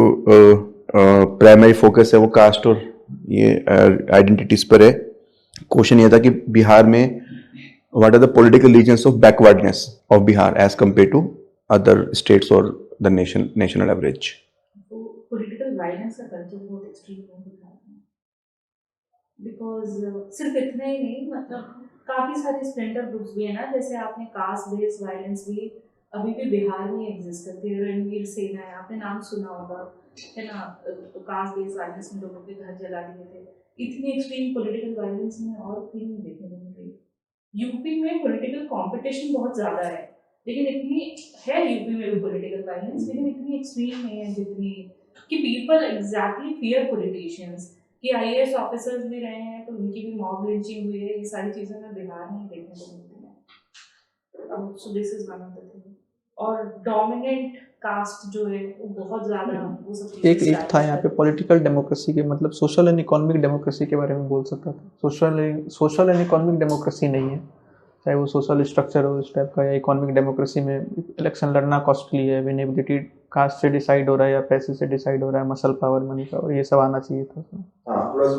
प्राइमरी फोकस है वो कास्ट और ये आइडेंटिटीज पर है। क्वेश्चन ये था कि बिहार में what are the political reasons of backwardness of Bihar as compare to other states और द नेशनल एवरेज। तो पॉलिटिकल वायलेंस का कल्चर बहुत एक्सट्रीम है बिहार में, बिकॉज सिर्फ इतना ही नहीं, मतलब काफ़ी सारे स्प्लिंटर ग्रुप्स भी है ना, जैसे आपने कास्ट बेस्ड वायलेंस भी अभी भी बिहार में एग्जिस्ट करती है। रणवीर सेना है, आपने नाम सुना होगा, है ना, तो कास्ट बेस्ड वायलेंस में लोगों के घर जला दिए थे। इतनी एक्सट्रीम पॉलिटिकल वायलेंस में और कहीं नहीं देखने को मिल रही। यूपी में पॉलिटिकल कंपटीशन बहुत ज़्यादा है, लेकिन इतनी है यूपी में भी पॉलिटिकल वायलेंस, लेकिन इतनी एक्सट्रीम नहीं है जितनी कि पीपल एग्जैक्टली फियर पॉलिटिशियंस। कि आईएएस ऑफिसर्स भी रहे हैं तो उनकी भी मॉब लिंचिंग हुई है, ये सारी चीज़ें हमें बिहार में ही देखने को मिलती हैं। So this is one of the thing. और डोमिनेंट कास्ट जो है वो बहुत ज़्यादा वो सब चीज़ें एक था यहाँ पे पॉलिटिकल डेमोक्रेसी के मतलब सोशल एंड इकोनॉमिक डेमोक्रेसी के बारे में बोल सकता था। सोशल एंड इकोनॉमिक डेमोक्रेसी नहीं है, चाहे वो सोशल स्ट्रक्चर हो इस टाइप का, या इकोनॉमिक डेमोक्रेसी में इलेक्शन लड़ना कॉस्टली है, विनेबिलिटी कास्ट से डिसाइड हो रहा है या पैसे से डिसाइड हो रहा है, मसल पावर, मनी पावर, ये सब आना चाहिए था। थोड़ा सा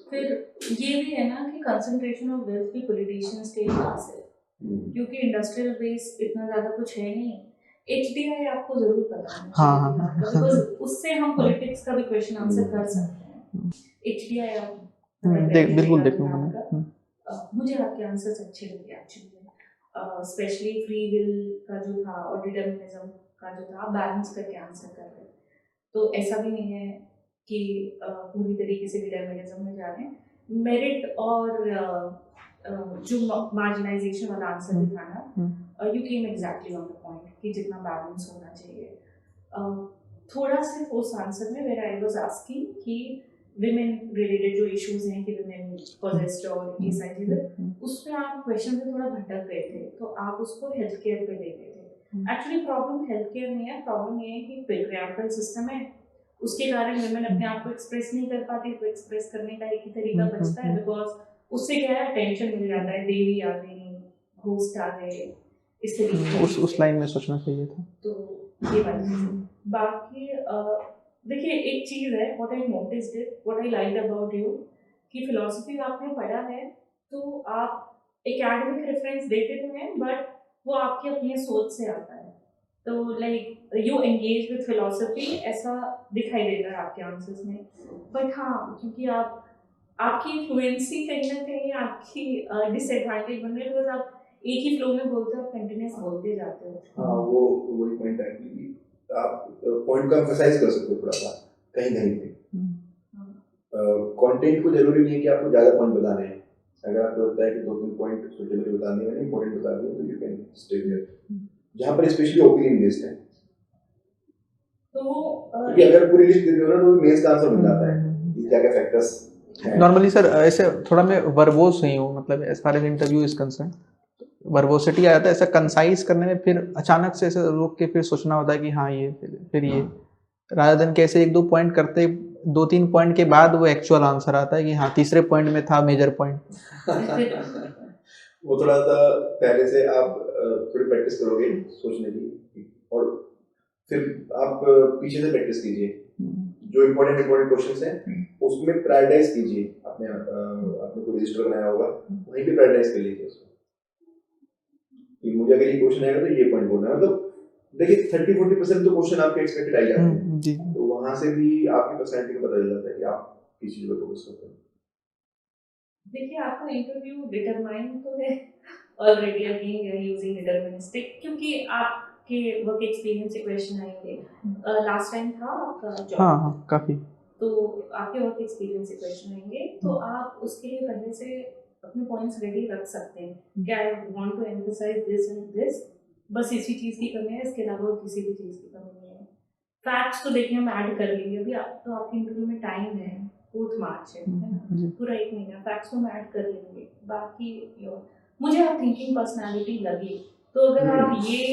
फिर ये भी है ना कि कंसंट्रेशन ऑफ वेल्थ भी पॉलिटिशियंस के ही पास है, क्योंकि इंडस्ट्रियल बेस इतना ज़्यादा कुछ है नहीं। HDI आपको जरूर पता है, हाँ, बिकॉज उससे हम पॉलिटिक्स का भी क्वेश्चन आंसर कर सकते हैं। HDI आप बिल्कुल देख लूँगा मैं। मुझे आपके आंसर्स अच्छे लगे एक्चुअली, स्पेशली फ्री विल का जो था और डिटर्मिनिज्म का जो था, बैलेंस करके आंसर कर रहे हैं। तो ऐसा भी नहीं है कि पूरी तरीके से डिटर्मिनिज्म में जा रहे हैं। मेरिट और जो मार्जिनाइजेशन वाला आंसर भी था ना, you came exactly on the point कि जितना बैलेंस होना चाहिए। थोड़ा सिर्फ उस आंसर में वेयर आई वाज आस्किंग कि विमेन रिलेटेड जो इश्यूज हैं कि विमेन पोजेस्ड और ये सारी चीजें, उसमें आप क्वेश्चन में थोड़ा भटक गए थे, तो आप उसको हेल्थ केयर पे ले गए थे। एक्चुअली प्रॉब्लम हेल्थ केयर नहीं है, प्रॉब्लम ये है कि पेट्रियार्कल सिस्टम है, उसके कारण विमेन अपने आप को एक्सप्रेस नहीं कर पाती। तो एक्सप्रेस करने का एक ही तरीका बचता है, बिकॉज उससे क्या है, टेंशन मिल जाता है, देवी आ गई, घोस्ट आ गए, इस तरीके उस लाइन में सोचना चाहिए था। तो ये वाली चीज़। बाकी देखिए एक चीज़ है, what I noticed it, what I like about you, कि फिलॉसफी आपने पढ़ा है तो आप एकेडमिक रेफरेंस देते तो हैं, बट वो आपकी अपनी सोच से आता है। तो like you engage with philosophy, ऐसा दिखाई देता है आपके आंसर्स में। बट हाँ, क्योंकि आपकी फ्लुएंसी कहीं ना कहीं आपकी डिसएडवांटेज बन रही है, बिकॉज आप एक ही फ्लो में बोलते हो, आप कंटिन्यूस बोलते जाते हो। हाँ, वो वही पॉइंट है कि आप पॉइंट को एम्फसाइज कर सकते हो थोड़ा सा कहीं कहीं पे। कंटेंट को जरूरी नहीं है कि आपको ज़्यादा पॉइंट बताने हैं। अगर आपको लगता है कि 2-3 पॉइंट सुटेबल बताने हैं, इंपॉर्टेंट बता दिए, तो यू कैन स्टे देयर। जहाँ पर स्पेशली ओपिनियन बेस्ड है, क्योंकि अगर पूरी लिस्ट दे दो ना तो मेंस का आंसर बन जाता है कि क्या क्या फैक्टर्स। नॉर्मली सर ऐसे थोड़ा मैं वर्बोस नहीं हूँ, मतलब as far as interview is concern, verbosity आ जाता है ऐसा कंसाइज करने में, फिर अचानक से ऐसे रोक के फिर सोचना होता है कि हाँ ये फिर ये, रादर देन कैसे 1-2 पॉइंट करते, 2-3 पॉइंट के बाद वो एक्चुअल आंसर आता है कि हाँ तीसरे पॉइंट में था मेजर पॉइंट। वो थोड़ा सा पहले से आप थोड़ी प्रैक्टिस करोगे सोचने की, और फिर आप पीछे से प्रैक्टिस कीजिए, जो इम्पोर्टेंट क्वेश्चंस हैं उसमें प्रायोरिटाइज कीजिए। आपने कोई रजिस्टर बनाया होगा, वहीं पे प्रायोरिटाइज कर लीजिए उसको कि मुझे अगर ये क्वेश्चन आएगा तो ये पॉइंट बोलना है। मतलब देखिए 30-40% तो क्वेश्चन आपके एक्सपेक्टेड आ जाते हैं, तो वहां से भी आपकी पर्सनैलिटी का पता चल जाता है कि आप किस चीज पर फोकस करते हैं। देखिए आपका इंटरव्यू डिटरमाइन तो है ऑलरेडी, अगेन यूजिंग डिटरमिनिस्टिक, क्योंकि आपके वर्क एक्सपीरियंस से क्वेश्चन आएंगे। लास्ट टाइम था आपका जॉब, हाँ काफी, तो आपके वर्क एक्सपीरियंस से क्वेश्चन आएंगे, तो आप उसके लिए पहले से अपने पॉइंट्स रेडी रख सकते हैं कि I want to emphasize this and this, बस इसी चीज़ की कमी है, इसके अलावा किसी भी चीज़ की कमी नहीं है। फैक्ट्स तो देखिए हम ऐड कर लेंगे, अभी तो आपके इंटरव्यू में टाइम है, 4 मार्च है ना, पूरा 1 महीना, फैक्ट्स को हम ऐड कर लेंगे। बाकी मुझे आप थिंकिंग पर्सनालिटी लगी, तो अगर आप ये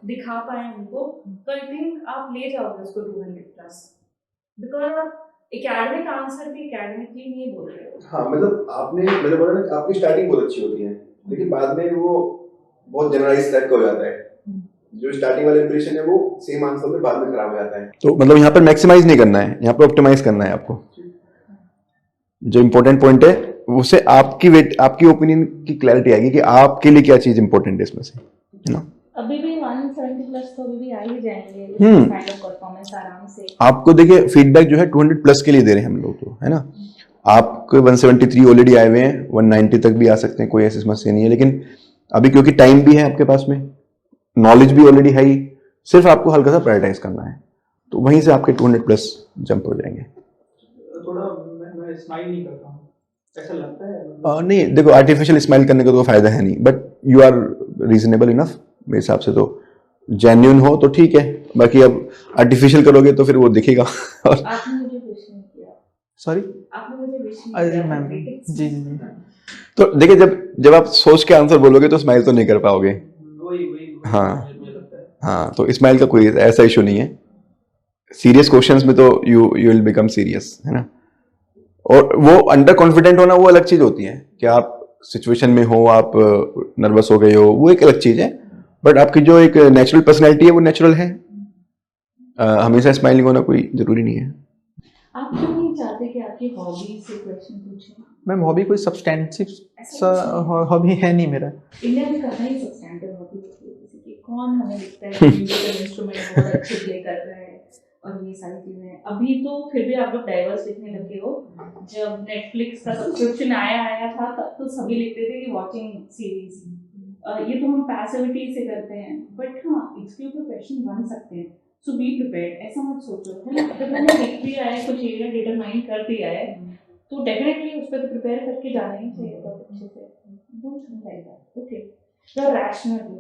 दिखा पाए उनको, तो आई थिंक आप ले जाओगे उसको 200+, बिकॉज आप एकेडमिक आंसर भी एकेडमिकली नहीं बोल रहे हो। हाँ, मतलब मैंने बोला ना, आपकी स्टार्टिंग बहुत अच्छी होती है, लेकिन बाद में वो बहुत जनरलाइज टाइप का हो जाता है। जो स्टार्टिंग वाला इंप्रेशन है वो सेम आंसर में बाद में खराब हो जाता है। तो मतलब यहाँ पर मैक्सिमाइज नहीं करना है, यहाँ पर ऑप्टिमाइज करना है आपको। जो इम्पोर्टेंट पॉइंट है उसे आपकी ओपिनियन की क्लैरिटी आएगी कि आपके लिए क्या चीज इंपॉर्टेंट है इसमें से, है ना। अभी भी 170+ तो अभी भी आ ही जाएंगे काइंड ऑफ परफॉर्मेंस आराम से। आपको देखिए फीडबैक जो है 200+ के लिए दे रहे हैं हम लोग, तो है ना। आपके 173 ऑलरेडी आए हुए हैं, 190 तक भी आ सकते हैं, कोई ऐसी समस्या नहीं है। लेकिन अभी क्योंकि टाइम भी है आपके पास में, नॉलेज भी ऑलरेडी है ही, सिर्फ आपको हल्का सा प्रायोरिटाइज करना है, तो वहीं से आपके 200+ जंप हो जाएंगे। थोड़ा मैं स्माइल नहीं करता हूँ, ऐसा लगता है। नहीं देखो, आर्टिफिशियल स्माइल करने का तो फायदा है नहीं, but you are reasonable enough मेरे हिसाब से। तो जेन्युइन हो तो ठीक है, बाकी अब आर्टिफिशियल करोगे तो फिर वो दिखेगा। और आपने मुझे विश नहीं किया। सॉरी, आपने मुझे विश नहीं अरे किया। मैम जी जी, तो देखिए जब आप सोच के आंसर बोलोगे तो स्माइल तो नहीं कर पाओगे। वही हाँ मुझे लगता है। हाँ, तो स्माइल का कोई ऐसा इशू नहीं है। सीरियस क्वेश्चंस में तो यू विल बिकम सीरियस, है ना। और वो अंडर कॉन्फिडेंट होना वो अलग चीज होती है कि आप सिचुएशन में हो, आप नर्वस हो गए हो, वो एक अलग चीज है। बट आपकी जो एक नेचुरल पर्सनैलिटी है वो नेचुरल है। हमेशा स्माइलिंग होना कोई जरूरी नहीं है। आप क्यों नहीं चाहते कि आपकी हॉबी से क्वेश्चन पूछें? मैम हॉबी कोई सब्सटेंसिव सा हॉबी है नहीं मेरा। इंडिया में कहाँ ही सब्सटेंटिव हॉबी होती है किसी की, कौन हमें लिखता है कि म्यूजिकल इंस्ट्रूमेंट बहुत अच्छे प्ले कर रहा है और ये सारी चीजें। अभी तो फिर भी आप लोग डाइवर्स लिखने लगे हो। जब नेटफ्लिक्स का सब्सक्रिप्शन आया था तब तो सभी लिखते थे कि वॉचिंग सीरीज। ये तो हम पैसिविटी से करते हैं, बट हाँ इसके ऊपर क्वेश्चन बन सकते हैं। सो बी प्रिपेयर्ड, ऐसा मत सोचो है ना। जब मैंने लिख दिया है, कुछ एरिया डिटरमाइन कर दिया है, तो डेफिनेटली उस पर प्रिपेयर करके जाना ही चाहिए बहुत अच्छे से। Don't think like that. Okay, जो रैशनल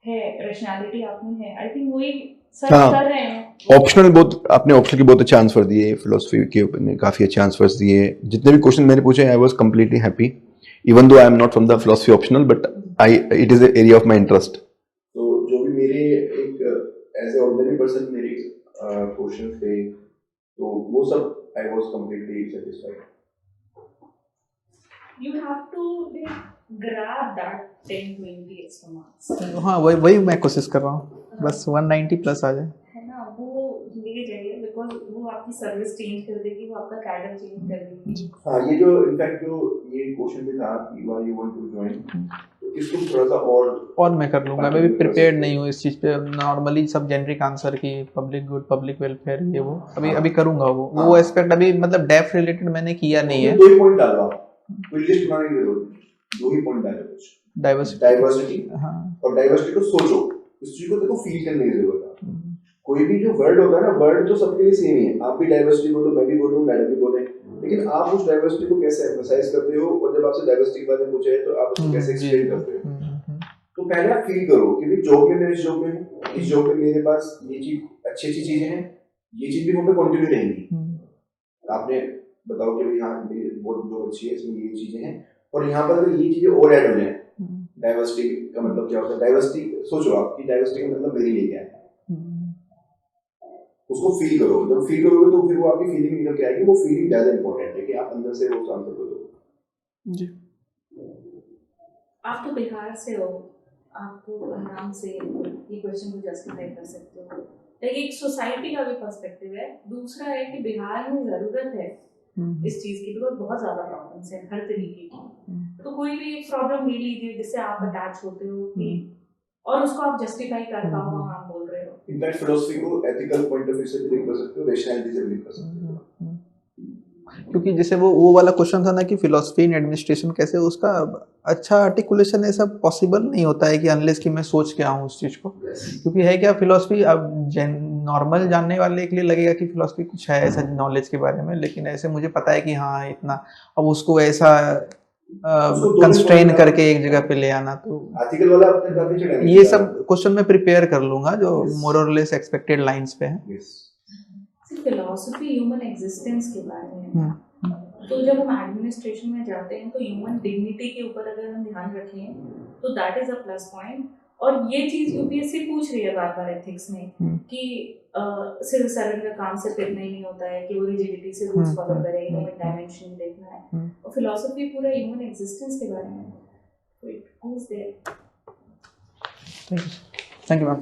है, रैशनैलिटी आप में है, आई थिंक वही सर्च हाँ। कर रहे हैं। ऑप्शनल बहुत, आपने ऑप्शनल के बहुत अच्छे आंसर दिए, फिलोसफी के अपने काफ़ी अच्छे आंसर्स दिए। जितने भी क्वेश्चन मैंने पूछे I was completely happy, even though I am not from the philosophy optional, but I it is area of my interest. तो जो भी मेरे एक एज ए ऑर्डिनरी पर्सन मेरे क्वेश्चन थे, तो वो सब I was completely satisfied. You have to like grab that 10-20 extra marks, हाँ वही मैं कोशिश कर रहा हूँ, बस 190 प्लस आ जाए, है ना। वो ले जाइए, बिकॉज वो आपकी सर्विस चेंज कर देगी, वो आपका कैडर चेंज कर देगी। हाँ, ये जो इनफैक्ट जो ये क्वेश्चन भी था कि why you want to join, तो इसको थोड़ा सा और मैं कर लूँगा। मैं भी प्रिपेयर्ड नहीं हूँ इस चीज़ पे। नॉर्मली सब जेनरिक आंसर की पब्लिक गुड, पब्लिक वेलफेयर, ये वो अभी करूँगा। वो एस्पेक्ट अभी मतलब डेफ रिलेटेड मैंने किया नहीं है। दो ही पॉइंट डालो आप, कोई लिस्ट बनाने की जरूरत नहीं, दो ही पॉइंट डालो कुछ। डाइवर्सिटी, हाँ, और डाइवर्सिटी को सोचो, इस चीज को देखो, फील करने की जरूरत है। कोई भी जो वर्ड होता है ना, वर्ड तो सबके लिए सेम ही है। आप भी डाइवर्सिटी बोलो, मैं भी बोलूँ, मैडम भी बोले, लेकिन आप उस डाइवर्सिटी को कैसे एम्फसाइज करते हो, और जब आपसे डाइवर्सिटी के बारे में पूछे तो आप उसको कैसे एक्सप्लेन करते हो। तो पहले आप फील करो कि भाई जॉब में मैं इस जॉब में हूँ, इस जॉब में मेरे पास ये चीज अच्छी चीजें हैं, ये चीज भी वहाँ पे कंटिन्यू रहेंगी। आपने बताओ कि भाई हाँ मेरी बहुत जॉब अच्छी है, इसमें ये चीजें हैं, और यहाँ पर अगर ये चीजें और ऐड हो जाए, डाइवर्सिटी का मतलब क्या होता है, डाइवर्सिटी सोचो आपकी डाइवर्सिटी का मतलब मेरे लिए क्या है, उसको फील करो। जब फील करोगे तो फिर वो आपकी फीलिंग निकल के आएगी। वो फीलिंग ज्यादा इंपॉर्टेंट है कि आप अंदर से वो आंसर करो। जी, आप तो बिहार से हो, आप तो आराम से ये क्वेश्चन को जस्टिफाई कर सकते हो। लेकिन एक सोसाइटी का भी पर्सपेक्टिव है। दूसरा है कि बिहार में ज़रूरत है इस चीज़ की, बिकॉज बहुत ज़्यादा प्रॉब्लम्स हैं हर तरीके की। तो कोई भी एक प्रॉब्लम ले लीजिए जिससे आप अटैच होते हो कि, और उसको आप जस्टिफाई कर पाओ, आप बोल रहे हो। इनफैक्ट फिलोसफी को एथिकल पॉइंट ऑफ व्यू से भी लिख कर सकते हो, रैशनैलिटी से भी लिख कर सकते हो। क्योंकि जैसे वो वाला क्वेश्चन था ना कि फिलोसफी इन एडमिनिस्ट्रेशन कैसे, उसका अच्छा आर्टिकुलेशन ऐसा पॉसिबल नहीं होता है कि अनलेस कि मैं सोच के आऊँ उस चीज़ को। क्योंकि है क्या फिलोसफी, अब नॉर्मल जानने वाले के लिए लगेगा कि फिलोसफी कुछ है ऐसा नॉलेज के बारे में, लेकिन ऐसे मुझे पता है कि हाँ इतना, अब उसको ऐसा कंस्ट्रेन करके एक जगह पे ले आना, तो आर्टिकल वाला अपने काफी चढ़ा ये सब क्वेश्चन मैं प्रिपेयर कर लूंगा जो मोर और लेस एक्सपेक्टेड लाइंस पे है। फिलोसफी ह्यूमन एग्जिस्टेंस के बारे में, तो जब हम एडमिनिस्ट्रेशन में जाते हैं तो ह्यूमन डिग्निटी के ऊपर अगर हम ध्यान रखें तो that is a plus point. और ये चीज यूपीएससी पूछ रही है बार बार एथिक्स में कि सिविल सर्वेंट का काम सिर्फ इतना ही नहीं होता है कि वो रिजिडिटी से रूल्स फॉलो करे, ह्यूमन डायमेंशन देखना है, और फिलोसफी पूरा ह्यूमन एग्जिस्टेंस के बारे में। तो it goes there. Thank you ma'am.